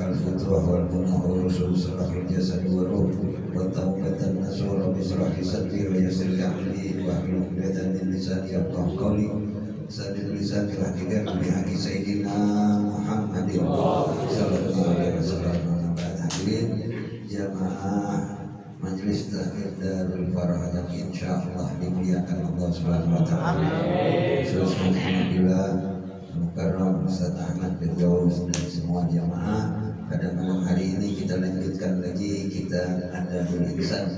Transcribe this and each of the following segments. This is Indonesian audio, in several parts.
الفتوح والمنح والرسول صلاح الجسد والروح والتوبة النصور بصلاح صدري ويسر أمري واحلل عقدة من لساني يفقهوا قولي سدد لساني واهدنا بحق سيدنا محمد صلى الله عليه وسلم. بعد hadirin jamaah Majelis Tahfidz Darul Farah yang insyaallah dimuliakan Allah Subhanahu wa taala. Alhamdulillah Mukarram Ustaz Ahmad Firdaus dan semua jamaah. Pada malam hari ini kita lanjutkan lagi kita Adabul Insan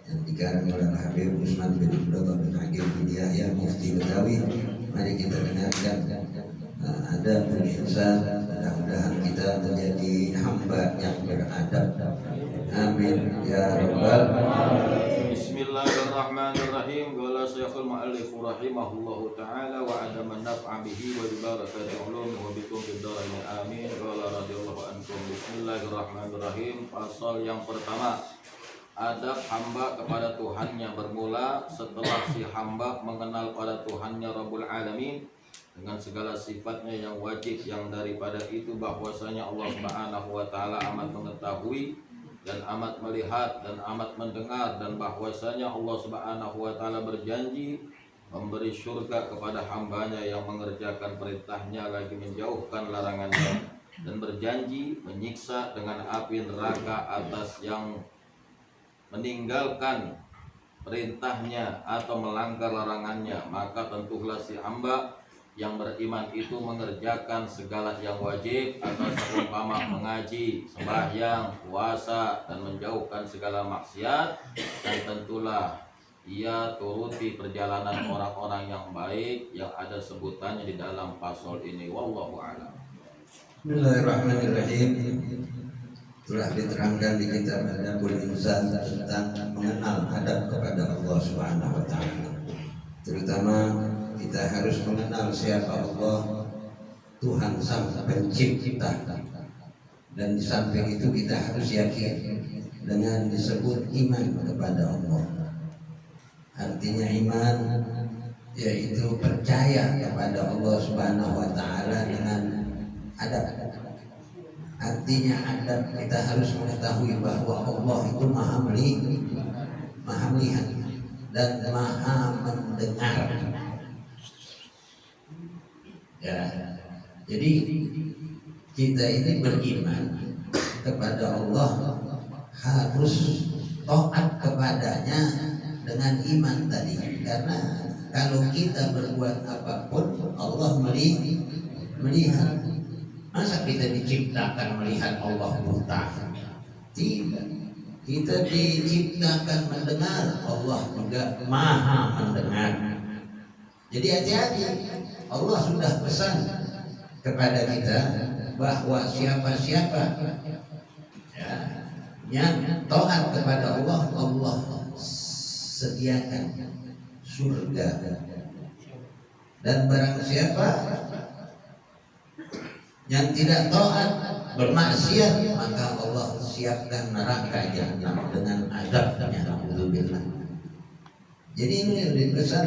yang dikarang oleh Habib Usman bin Abdullah bin Aqil bin Yahya Mufti Betawi. Mari kita dengarkan Adabul Insan. Mudah-mudahan kita menjadi hamba yang beradab. Amin ya rabbal alamin. Bismillahirrahmanirrahim. Qala Syekhul Mu'allif rahimahullahu taala wa adama naf'a bihi wa barakati ulum wa bikum fid dharain amin. Qala radhiyallahu ankum. Bismillahirrahmanirrahim. Pasal yang pertama, adab hamba kepada Tuhannya bermula setelah si hamba mengenal pada Tuhannya Rabbul Alamin dengan segala sifatnya yang wajib, yang daripada itu bahwasanya Allah Subhanahu wa taala amat mengetahui dan amat melihat dan amat mendengar, dan bahwasanya Allah Subhanahu wa taala berjanji memberi surga kepada hambanya yang mengerjakan perintahnya lagi menjauhkan larangannya, dan berjanji menyiksa dengan api neraka atas yang meninggalkan perintahnya atau melanggar larangannya. Maka tentulah si hamba yang beriman itu mengerjakan segala yang wajib atau seumpama mengaji, sembahyang, puasa, dan menjauhkan segala maksiat, dan tentulah ia turuti perjalanan orang-orang yang baik yang ada sebutannya di dalam pasal ini. Wallahu a'lam. Bismillahirrahmanirrahim. Telah diterangkan di kitab Adabul Insan tentang mengenal adab kepada Allah Subhanahu wa taala. Terutama kita harus mengenal siapa Allah, Tuhan Sang Pencipta. Dan di samping itu kita harus yakin dengan disebut iman kepada Allah. Artinya iman yaitu percaya kepada Allah Subhanahu wa taala dengan adab. Artinya adab, kita harus mengetahui bahwa Allah itu Maha melihat dan Maha mendengar. Ya, jadi kita ini beriman kepada Allah harus taat kepadanya dengan iman tadi. Karena kalau kita berbuat apapun Allah melihat. Masa kita diciptakan melihat Allah buta? Tidak. Kita diciptakan mendengar, Allah juga Maha mendengar. Jadi hati-hati. Allah sudah pesan kepada kita bahwa siapa-siapa yang taat kepada Allah, Allah sediakan surga. Dan barang siapa yang tidak taat, bermaksiat, maka Allah siapkan neraka jahanam dengan azabnya. Alhamdulillah. Jadi ini dipesan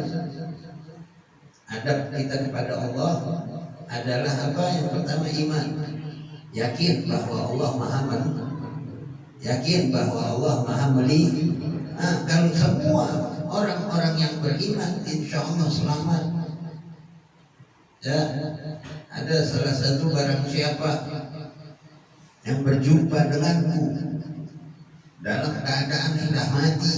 adab kita kepada Allah adalah apa? Yang pertama iman, yakin bahwa Allah Maha melihat. Kalau semua orang-orang yang beriman, insya Allah selamat. Ya, ada salah satu barang siapa yang berjumpa denganku dalam keadaan sudah mati,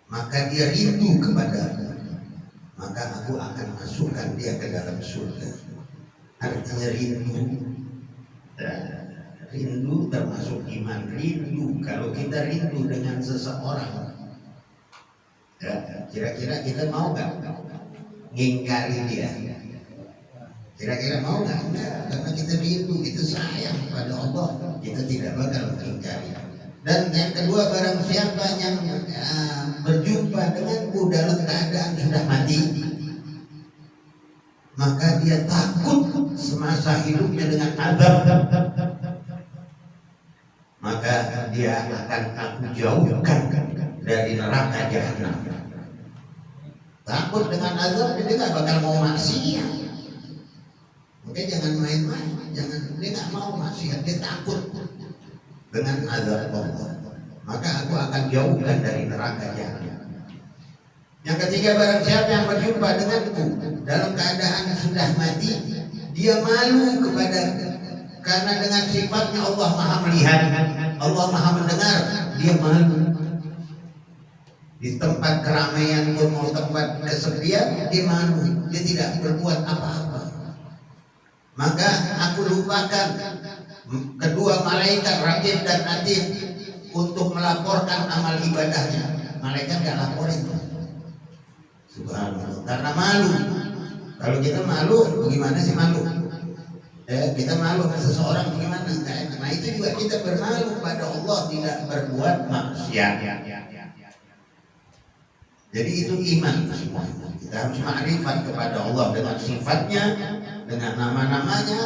maka dia rindu kepadaku, maka aku akan masukkan dia ke dalam surga. Artinya rindu termasuk iman. Rindu, kalau kita rindu dengan seseorang, ya, kira-kira kita mau gak ngingkari dia? Kira-kira mau gak? Karena kita rindu, kita sayang pada Allah, kita tidak bakal mengingkari. Dan yang kedua, barang siapa yang berjumpa denganku dalam keadaan sudah mati, maka dia takut semasa hidupnya dengan azab, maka dia akan aku jauhkan dari neraka jahanam. Takut dengan azab, dia nggak bakal mau maksiat. Makanya jangan main-main, jangan, dia nggak mau maksiat, dia takut dengan azab Allah. Maka aku akan jauhkan dari neraka jahanam. Yang ketiga, barang siapa yang berjumpa denganku dalam keadaan sudah mati, dia malu karena dengan sifatnya Allah Maha melihat, Allah Maha mendengar, dia malu. Di tempat keramaian pun mau tempat kesepian, dia malu, dia tidak berbuat apa-apa. Maka aku lupakan kedua malaikat Raqib dan Atid untuk melaporkan amal ibadahnya. Malaikat gak laporin, subhanallah, karena malu. Kalau kita malu, bagaimana sih malu? Kita malu sama seseorang bagaimana? Nah itu juga kita bermalu pada Allah, tidak berbuat maksiat. Jadi itu iman semuanya. Kita harus makrifat kepada Allah dengan sifatnya, dengan nama-namanya,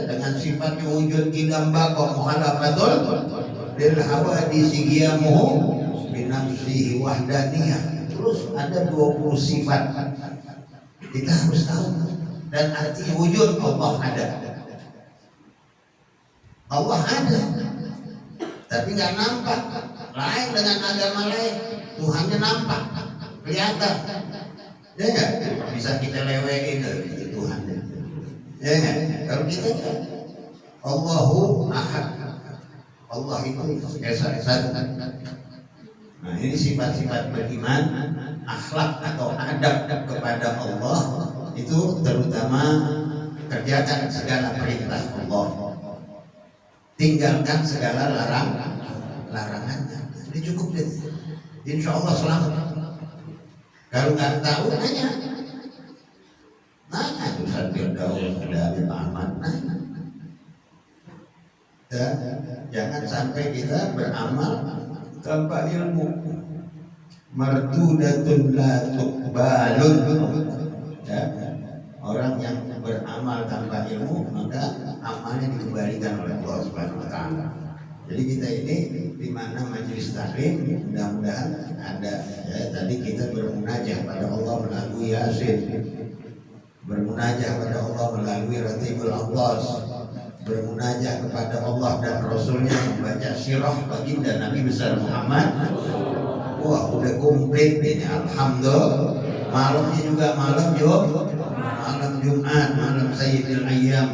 dengan sifatnya wujud qidam baqa muhalafatul lil hawadisi qiyamuhu bi nafsihi wahdaniyah. Terus ada 20 sifat. Kita harus tahu, dan artinya wujud Allah ada. Allah ada, tapi nggak nampak. Lain dengan agama lain, Tuhannya nampak, kelihatan. Ya nggak? Bisa kita lewein itu Tuhannya. Ya nggak? Kalau kita Allahu Ahad, Allah itu Esa. Nah ini sifat-sifat beriman, akhlak atau adab kepada Allah itu terutama kerjakan segala perintah Allah, tinggalkan segala larangannya. Ini cukup deh. Insya Allah selamat. Kalau nggak tahu nanya tuh Firdaus ada Ahmad nanya. Jangan sampai kita beramal tanpa ilmu. Mardudatun la tuqbalun. Orang yang beramal tanpa ilmu maka amalnya dikembalikan oleh Allah Subhanahu wa taala. Jadi kita ini di mana majelis taklim, mudah-mudahan ada tadi kita bermunajah pada Allah melalui Yasin, bermunajah pada Allah melalui Ratibul Aqdas, bermunajah kepada Allah dan Rasulnya membaca sirah baginda Nabi besar Muhammad. Wah udah komplit ini, alhamdulillah. Malamnya juga malam Jumat, malam Sayyidil Ayyam.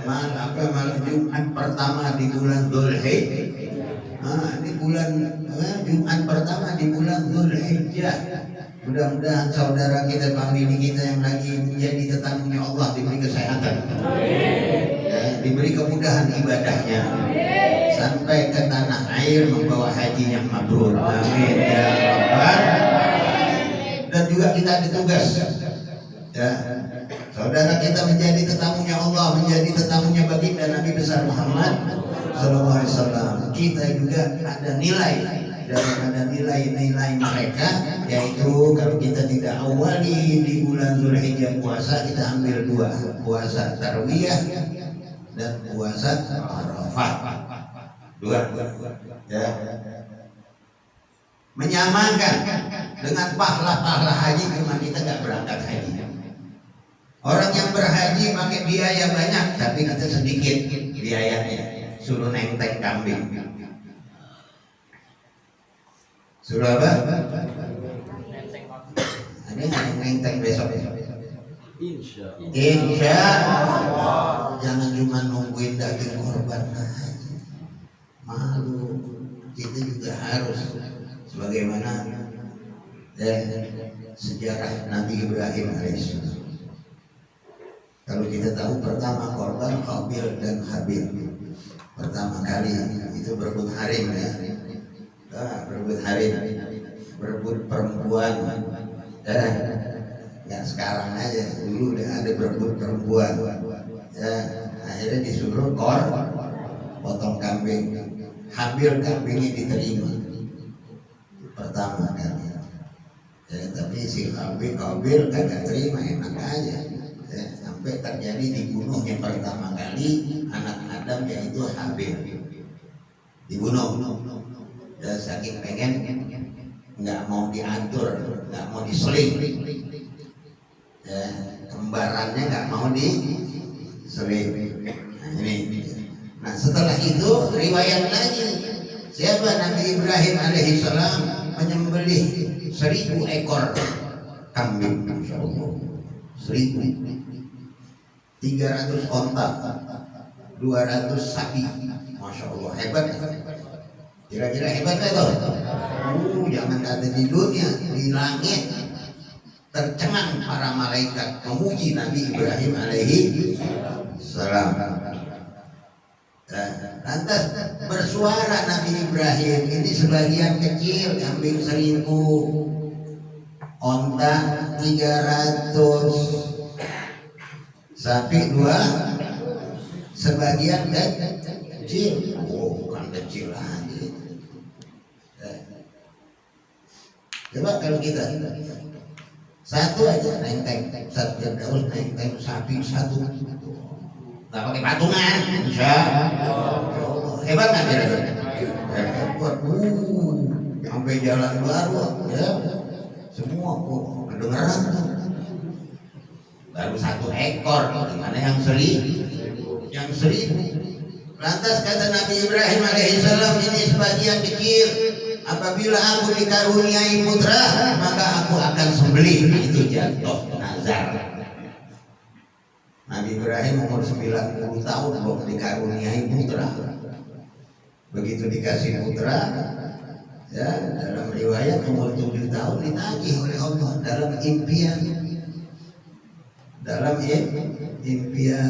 Malam Jumat pertama di bulan Dzulhijjah. Ini bulan Jumat pertama di bulan Dzulhijjah. Mudah-mudahan saudara kita, famili kita yang lagi menjadi tetamunya Allah diberi kesehatan, diberi kemudahan ibadahnya, sampai ke tanah air membawa haji yang mabrur. Amin ya Rabbal. Dan juga kita ada tugas, saudara kita menjadi tetamunya Allah, menjadi tetamunya baginda Nabi besar Muhammad sallallahu alaihi wasallam. Kita juga ada nilai daripada nilai-nilai mereka, yaitu kalau kita tidak awali di bulan Dzulhijjah puasa, kita ambil dua, puasa Tarwiyah dan puasa Arafah. Dua. Menyamakan dengan pahala-pahala haji, cuma kita nggak berangkat haji. Orang yang berhaji pakai biaya banyak, tapi kita sedikit biayanya. Suruh nenteng kambing. Suruh apa? Ada yang nenteng besok? Insya Allah. Jangan cuma nungguin daging korban aja. Malu. Kita juga harus, sebagaimana sejarah Nabi Ibrahim alaihissalam. Kalau kita tahu pertama korban Qabil dan Habil, pertama kali itu berebut harim ya. Berebut harim, berebut perempuan. Ya sekarang aja, dulu udah ada berebut perempuan. Akhirnya disuruh potong kambing. Habil kambingnya diterima pertama kali. Tapi si Qabil kagak terima, enak aja. Sampai terjadi dibunuhnya pertama kali anak Adam, yaitu Habil. Dibunuh. Saking pengen, nggak mau diatur, nggak mau diseling. ya, kembarannya nggak mau diselip. Nah, ini. Nah setelah itu riwayat lagi siapa Nabi Ibrahim alaihissalam menyembelih 1000 ekor kambing, Masya Allah, 300 onta, 200 sapi, Masya Allah, hebat. Kira-kira hebat nggak tuh? Jangan kata di dunia, di langit tercengang para malaikat memuji Nabi Ibrahim alaihi salam. Lantas bersuara Nabi Ibrahim, ini sebagian kecil, kambing 1000, onta 300, sapi 2, sebagian kecil. Oh, bukan kecil lagi. Coba kalau kita satu aja nenteng, satu daus nenteng sapi satu, nggak pakai patungan, insya Allah. Hebat nggak kira-kira? Hebat, sampai jalan baru, ya semua kok kedengeran tuh. Baru 1 ekor, gimana yang 1000? Yang 1000. Lantas kata Nabi Ibrahim alaihissalam, ini sebagian kecil. Apabila aku dikaruniai putra, maka aku akan sembelih. Itu jatuh nazar. Nabi Ibrahim umur 90 tahun belum dikaruniai putra. Begitu dikasih putra, ya dalam riwayat umur 7 tahun ditagih oleh Allah dalam impian. Dalam impian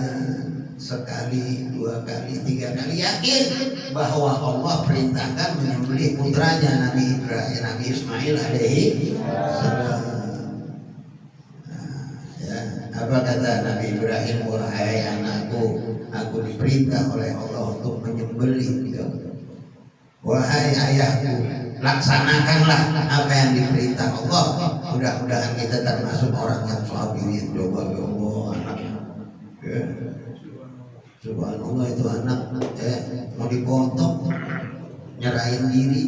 sekali, 2 kali, 3 kali, yakin bahwa Allah perintahkan menyembelih putranya Nabi Ibrahim, Nabi Ismail alaihi salam. Apa kata Nabi Ibrahim? Wahai anakku, aku diperintah oleh Allah untuk menyembelih kamu. Wahai ayahku, laksanakanlah apa yang diperintah Allah. Mudah-mudahan kita termasuk orang yang sabirin. Coba ya Allah, anak ya. Subhanallah, itu anak mau dipotong, nyerahin diri.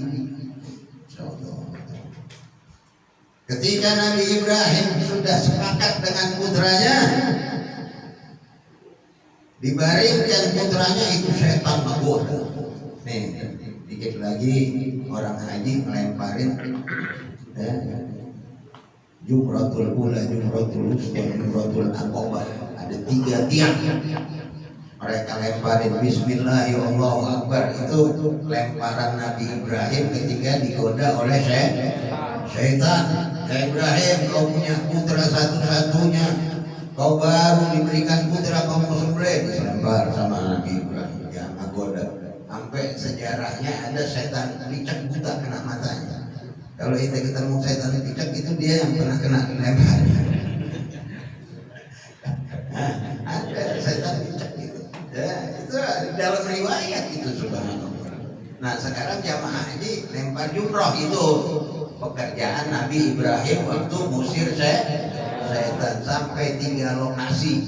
Ketika Nabi Ibrahim sudah sepakat dengan putranya, dibaringkan putranya, itu setan menggoda. Nih, dikit lagi orang haji melemparin Jumratul Ula, Jumratul Usta, Jumratul Aqabah. Ada 3 tiang. Mereka lemparin Bismillahirrahmanirrahim. Itu lemparan Nabi Ibrahim ketika digoda oleh syaitan. Ya Ibrahim, kau punya putra satu-satunya, kau baru diberikan putra, kau mau sembelih. Dilempar sama Nabi Ibrahim, ya menggoda. Sampai sejarahnya ada setan dicek buta kena matanya. Kalau kita ketemu setan dicek, itu dia yang pernah kena lempar. Ada setan dicek gitu. Ya, itu dalam riwayat itu, subhanallah. Nah sekarang jamaah haji lempar jumroh, itu pekerjaan Nabi Ibrahim waktu musir setan sampai 3 lokasi.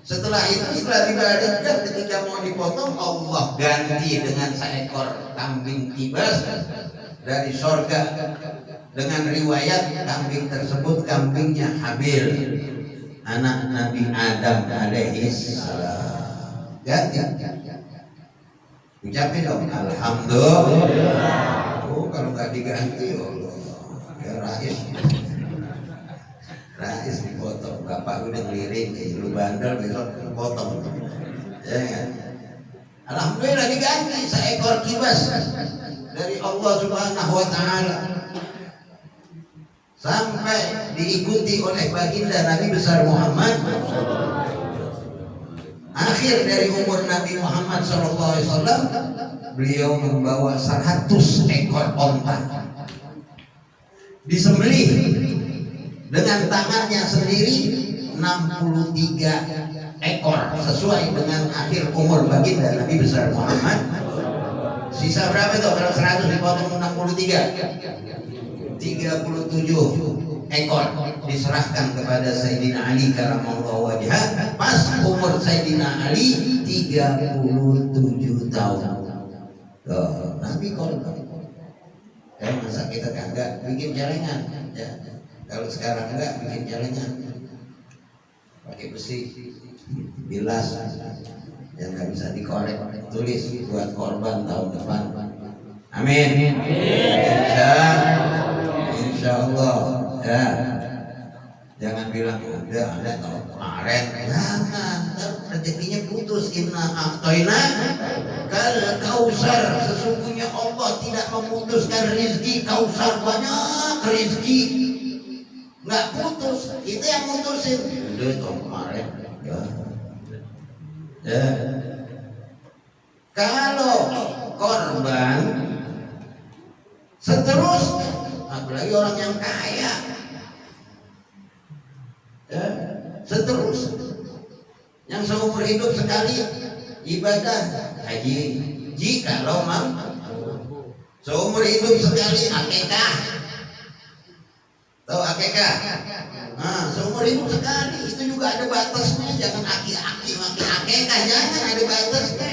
Setelah itu, setelah dibaringkan, ketika mau dipotong, Allah ganti dengan seekor kambing kibas dari sorga. Dengan riwayat kambing tersebut kambingnya Habil, anak Nabi Adam alaihissalam. Ganti. Ucapin dong, alhamdulillah. Oh, kalau nggak diganti, Allah, ya Rais dipotong. Bapak udah ngelirik, lu bandel, besok potong. Ya kan? Alhamdulillah diganti seekor kibas dari Allah Subhanahu wa taala. Sampai diikuti oleh baginda Nabi besar Muhammad. Akhir dari umur Nabi Muhammad SAW, beliau membawa 100 ekor onta, disembelih dengan tangannya sendiri 63 ekor sesuai dengan akhir umur baginda Nabi besar Muhammad. Sisa berapa itu? Kalau 100 dipotong 63, 37 ekor diserahkan kepada Sayyidina Ali karamallahu wajhah. Pas umur Sayyidina Ali 37 tahun. Nabi korban. Masa kita kagak bikin celengan? Ya. Kalau sekarang enggak bikin celengan. pakai besi, bilas yang nggak bisa dikorek, tulis buat korban tahun depan. Amin. Insya Allah ya. Jangan bilang udah ada tahun kemarin. Jangan, rezekinya putus. Inna a'toina kal kausar. Sesungguhnya Allah tidak memutuskan rezeki. Kausar banyak rezeki, nggak putus. Itu yang mutusin. Udah tahun kemarin. Ya. Kalau korban seterusnya, apalagi orang yang kaya, ya, seterusnya, yang seumur hidup sekali ibadah haji, jikalau mampu, seumur hidup sekali akikah, tahu akikah? Nah, seumur hidup sekali, itu juga ada batasnya. Jangan aki-aki makin akikah, jangan, ada batasnya.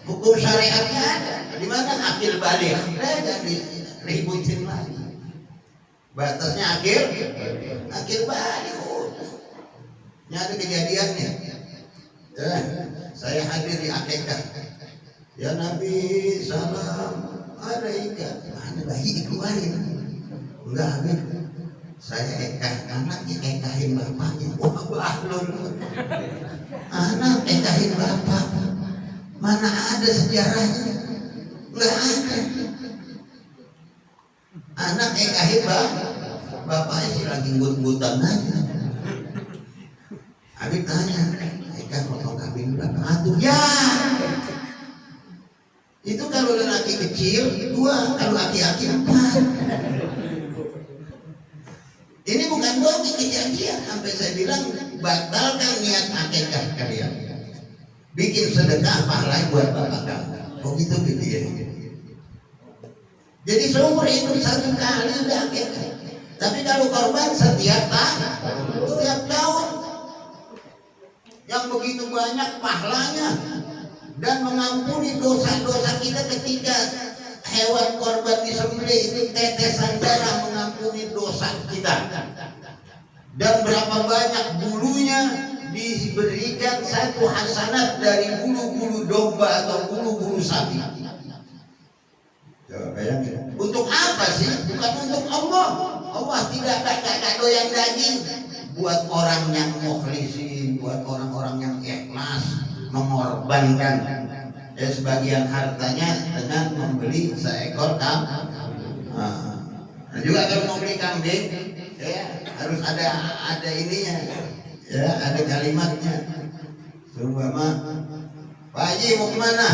Hukum syariatnya ada. Di mana akil balik? Jangan diributin lagi. Batasnya akil balik. Ini ada kejadiannya. Ya, saya hadir di akikah. Ya Nabi salam alaika. Mana bayi dikeluarin? Enggak habis. Saya ekah anaknya, ekahin bapaknya. Wah bahlul. Anak ekahin bapak. Mana ada sejarahnya? Enggak ada. Anak ekahin bapaknya sih lagi ngut-ngutan aja. Habib tanya, Eka potong kambing berapa? Atuh ya. Itu kalau lelaki kecil 2, kalau laki-laki 4. Ini bukan bohong kejadian. Sampai saya bilang batalkan niat akikah kalian. Bikin sedekah pahala buat bapak kamu. Oh gitu ya. Jadi seumur hidup 1 kali udah akikah. Tapi kalau korban setiap tahun. Yang begitu banyak pahalanya dan mengampuni dosa-dosa kita ketika hewan korban disembelih, itu tetesan darah mengampuni dosa kita. Dan berapa banyak bulunya diberikan 1 hasanat dari bulu-bulu domba atau bulu-bulu sapi. Coba bayangin. Untuk apa sih? Bukan untuk Allah. Allah tidak doyan daging. Buat orang yang mukhlisin, buat orang-orang yang ikhlas, mengorbankan sebagian hartanya dengan membeli seekor kambing. Nah, juga kalau mau beli kambing, ya harus ada ininya, ya ada kalimatnya. Seumpama, Pak Haji mau kemana?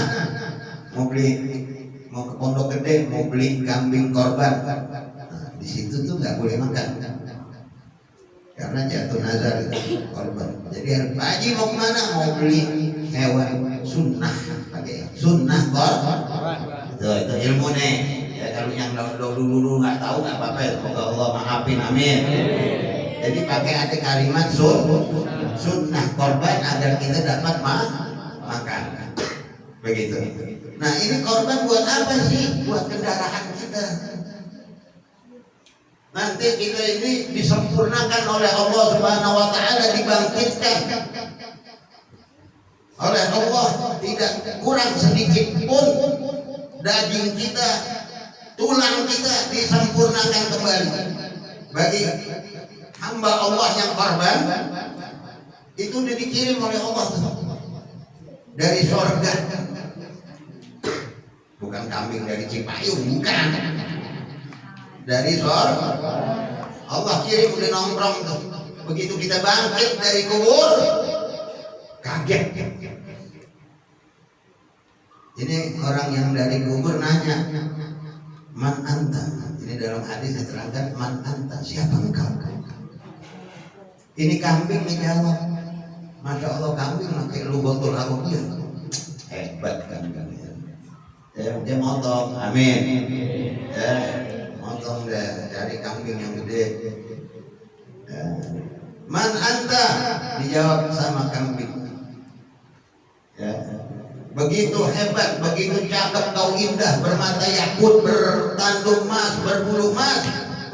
Mau ke Pondok Gede, mau beli kambing korban. Nah, di situ tuh nggak boleh makan. Karena jatuh nazar itu korban. Jadi Pak Haji mau kemana? Mau beli hewan sunnah, pakai sunnah korban. Itu ilmu nih. Ya kalau yang dulu nggak tahu nggak apa-apa. Semoga Allah maafin, amin. Jadi pakai ada kalimat sunnah korban agar kita dapat makan. Begitu. Nah ini korban buat apa sih? Buat kendaraan kita. Nanti kita ini disempurnakan oleh Allah Subhanahu wa Ta'ala, dibangkitkan oleh Allah, tidak kurang sedikit pun daging kita, tulang kita disempurnakan kembali. Bagi hamba Allah yang korban itu sudah dikirim oleh Allah dari surga, bukan kambing dari Cipayung, bukan. Dari surga Allah kirim, udah nongkrong tuh. Begitu kita bangkit dari kubur, kaget. Ini orang yang dari kubur nanya, man anta? Ini dalam hadis diterangkan, man anta? Siapa engkau? Ini kambing menjawab, Masya Allah kambing pakai lugotul arubiyah. Hebat kan kalian. Dia motong, amin. Ya. Motong deh dari kambing yang gede. Ya. Man anta? Dijawab sama kambing. Ya. Begitu hebat, begitu cakep kau, indah, bermata yakut, bertanduk emas, berbulu emas.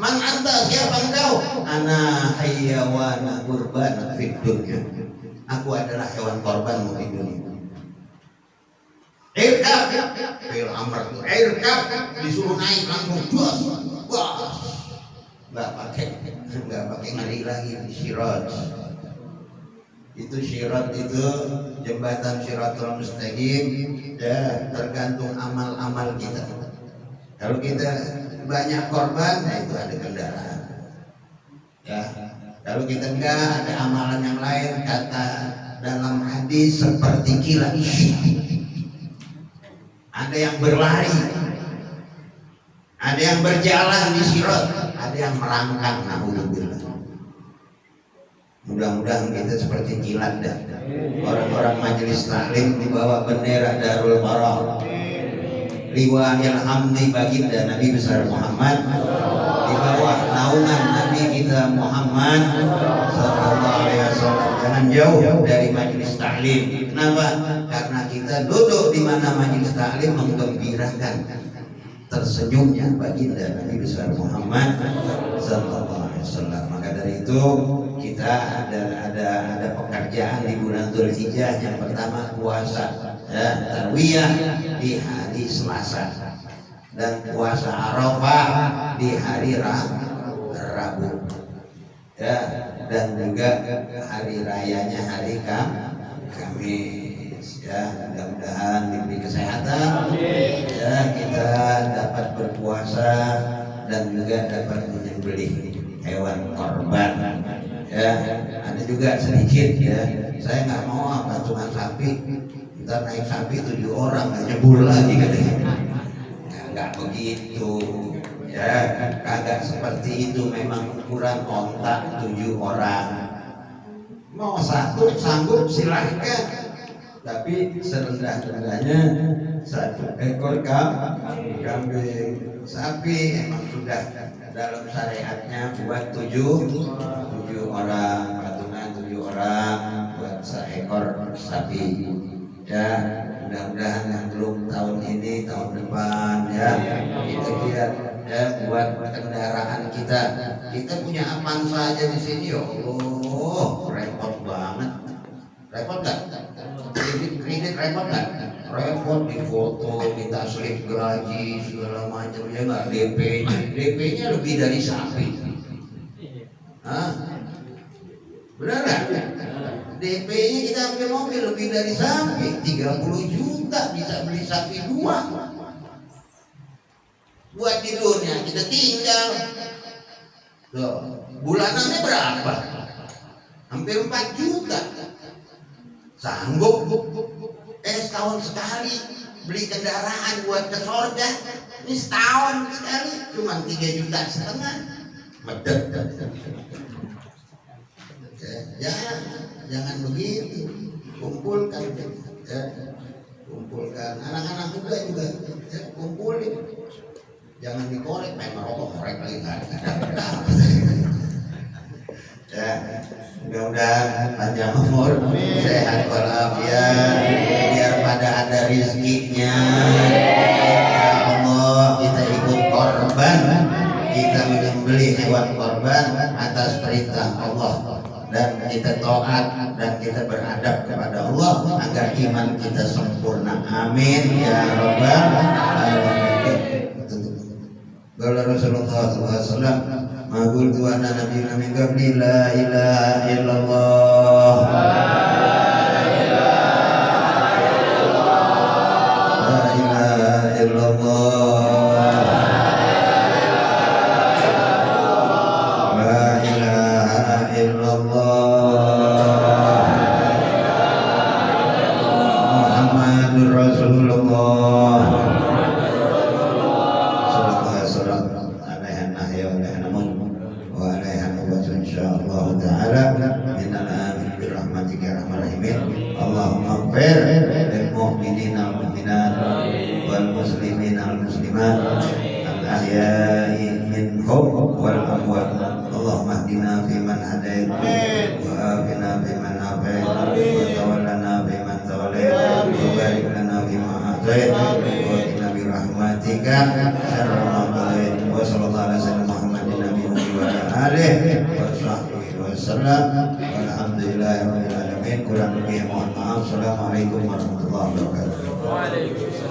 Man anta, siapa engkau? Ana hayyawana qurban fid dunya. Aku adalah hewan korbanmu di dunia. Irkab fil amr. Irkab disuruh naik langsung jos. Wah. Enggak pakai ngeri lagi di sirat. Itu sirat itu jembatan Siratul Mustaqim ya, tergantung amal-amal kita. Kalau kita banyak korban, nah itu ada kendaraan. Ya, kalau kita enggak ada amalan yang lain, kata dalam hadis seperti kilat. Ada yang berlari, ada yang berjalan di sirat, ada yang merangkak. Alhamdulillah. Mudah-mudahan kita seperti kilat dah. Orang-orang majelis taklim membawa bendera Darul Barak, liwa'il hamdi baginda Nabi besar Muhammad, di bawah naungan Nabi kita Muhammad sallallahu alaihi wasallam. Jangan jauh dari majelis taklim. Kenapa? Karena kita duduk di mana majelis taklim menggembirakan tersenyumnya baginda Nabi besar Muhammad sallallahu alaihi wasallam. Maka dari itu kita ada pekerjaan di bulan Dzulhijjah. Yang pertama puasa ya, tarwiyah di hari Selasa, dan puasa Arafah di hari Rabu ya, dan juga hari rayanya hari Kamis ya. Mudah-mudahan diberi kesehatan ya, kita dapat berpuasa dan juga dapat menyembelih hewan korban ya. Ada juga sedikit ya, saya nggak mau patungan sapi, ntar naik sapi 7 orang nggak nyebur lagi katanya. Nggak begitu ya, kagak seperti itu. Memang ukuran ontak 7 orang, mau 1 sanggup silahkan, tapi serendah-rendahnya 1 ekor kambing. Sapi emang sudah dalam syariatnya buat 7 orang, patungan 7 orang buat 1 ekor sapi ya. Mudah-mudahan yang belum tahun ini, tahun depan ya, kita lihat ya, buat kendaraan kita. Kita punya Avanza aja di sini ya Allah, repot banget. Repot nggak? Kredit repot nggak? Repot, di foto, minta slip gaji segala macam ya nggak. DP-nya lebih dari sapi. Hah? Benar nggak? DP-nya kita ambil mobil lebih dari sapi, 30 juta bisa beli sapi 2. Buat tidurnya kita tinggal. Loh, bulanannya berapa? Hampir 4 juta. Sanggup? Setahun sekali beli kendaraan buat ke surga. Ini setahun sekali cuma 3,5 juta. Medek. Jangan begitu. Kumpulkan ya. Kumpulkan anak-anak muda juga ya, kumpulin. Jangan dikorek, main merokok korek lagi kan. Ya, mudah-mudahan panjang umur, sehat walafiat, biar pada ada rezekinya. Ya Allah, kita ikut korban, kita menyembelih hewan korban atas perintah Allah, dan kita taat dan kita beradab kepada Allah agar iman kita sempurna. Amin ya rabbal alamin. Qala Rasulullah sallallahu alaihi wasallam, ma qultu ana nabiyuna min qabli la ilaha illallah. La ilaha illallah. La ilaha illallah. Muhammadur Rasulullah. Allahumma ighfir lil mu'minina wal mu'minat wal muslimina wal muslimat al ahya'i minhum wal amwat. Allahumma hdina fi man hadait wa afina fi man afait wa tawallana fi man tawallait wa barik lana fi ma atait wa qina bi rahmatika syarra ma qadait. Wa sallallahu alaihi wasallam Muhammadin alihi wa sahbihi wasallam. Alhamdulillahirabbil alamin. Kurang lebih mohon maaf. Assalamualaikum warahmatullahi wabarakatuh. Waalaikumsalam.